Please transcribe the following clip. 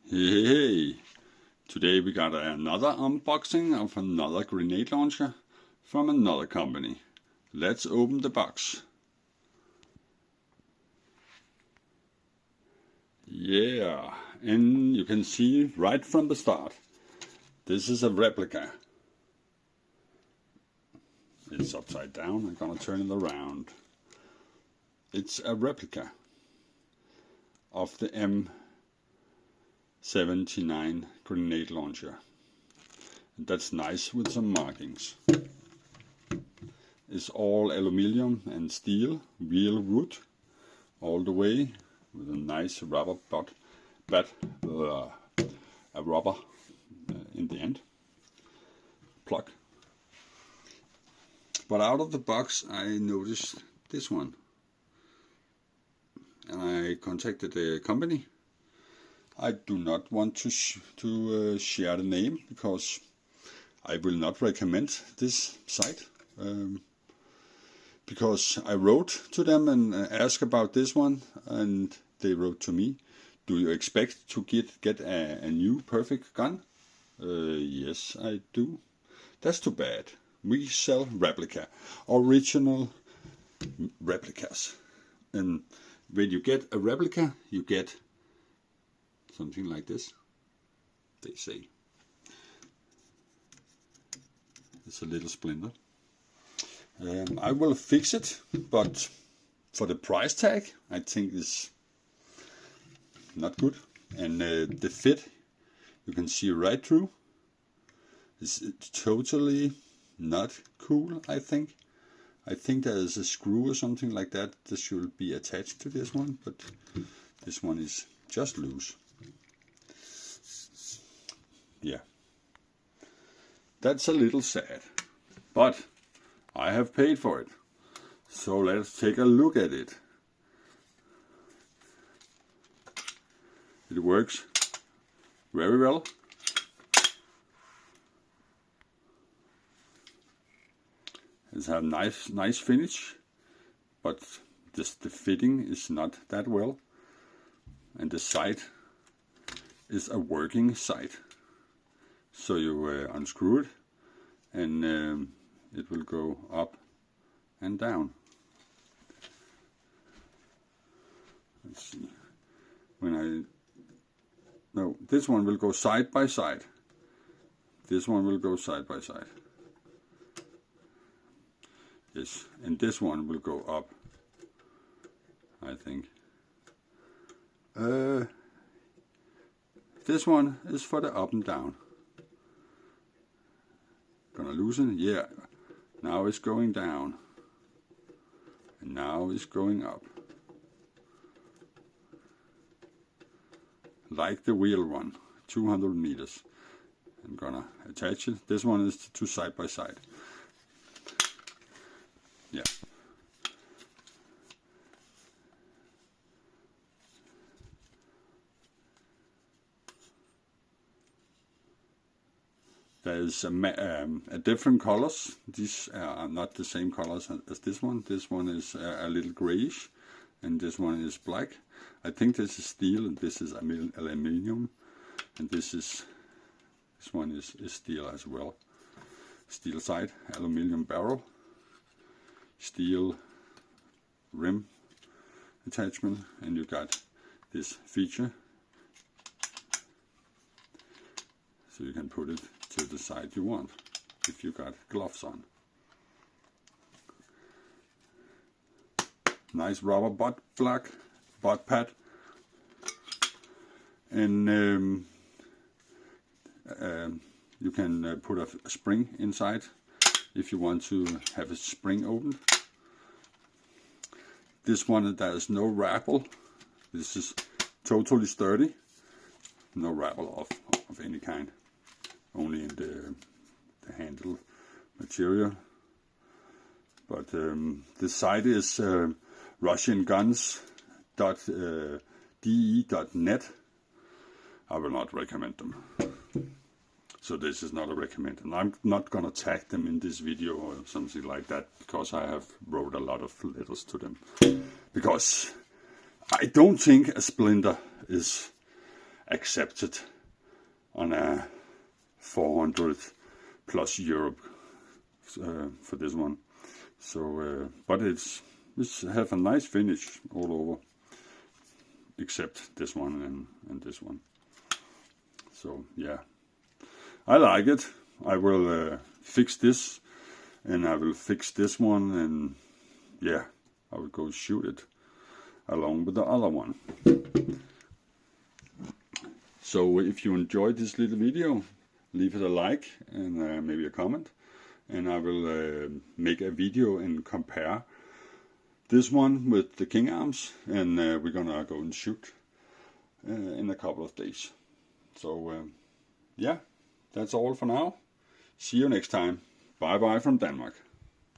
Hey, today we got another unboxing of another grenade launcher from another company. Let's open the box. Yeah, and you can see right from the start, this is a replica. It's upside down. I'm gonna turn it around. It's a replica of the M79 grenade launcher. And that's nice with some markings. It's all aluminium and steel, real wood, all the way with a nice rubber a rubber in the end plug. But out of the box I noticed this one, and I contacted the company. I do not want to share the name because I will not recommend this site. Because I wrote to them and asked about this one, and they wrote to me, "Do you expect to get a new perfect gun?" Yes, I do. That's too bad. We sell original replicas, and when you get a replica, you get something like this. They say it's a little splinter. I will fix it, but for the price tag, I think it's not good. And the fit, you can see right through. It's totally not cool, I think. I think there is a screw or something like that. This should be attached to this one, but this one is just loose. Yeah. That's a little sad, but I have paid for it. So let's take a look at it. It works very well. It's a nice finish, but the fitting is not that well. And the sight is a working sight. So you unscrew it, and it will go up and down. Let's see. No, this one will go side by side. This one will go side by side. Yes, and this one will go up, I think. This one is for the up and down. Gonna loosen it, yeah. Now it's going down, and now it's going up. Like the wheel one, 200 meters. I'm gonna attach it. This one is to side by side. Yeah. There's a different colors. These are not the same colors as this one. This one is a little grayish, and this one is black. I think this is steel, and this is aluminium, and this one is steel as well. Steel side, aluminium barrel, steel rim attachment, and you got this feature, so you can put it to the side you want if you got gloves on. Nice rubber butt pad, and you can put a spring inside if you want to have a spring opened. This one, there is no rattle. This is totally sturdy. No rattle of any kind. Only in the handle material. But the site is russianguns.de.net. I will not recommend them. So this is not a recommend, and I'm not gonna tag them in this video or something like that, because I have wrote a lot of letters to them. Because I don't think a splinter is accepted on a 400 plus euro for this one. So, but it's have a nice finish all over, except this one and this one. So yeah, I like it. I will fix this, and I will fix this one, and yeah, I will go shoot it along with the other one. So if you enjoyed this little video, leave it a like and maybe a comment, and I will make a video and compare this one with the King Arms, and we're gonna go and shoot in a couple of days. So yeah, that's all for now. See you next time. Bye bye from Denmark.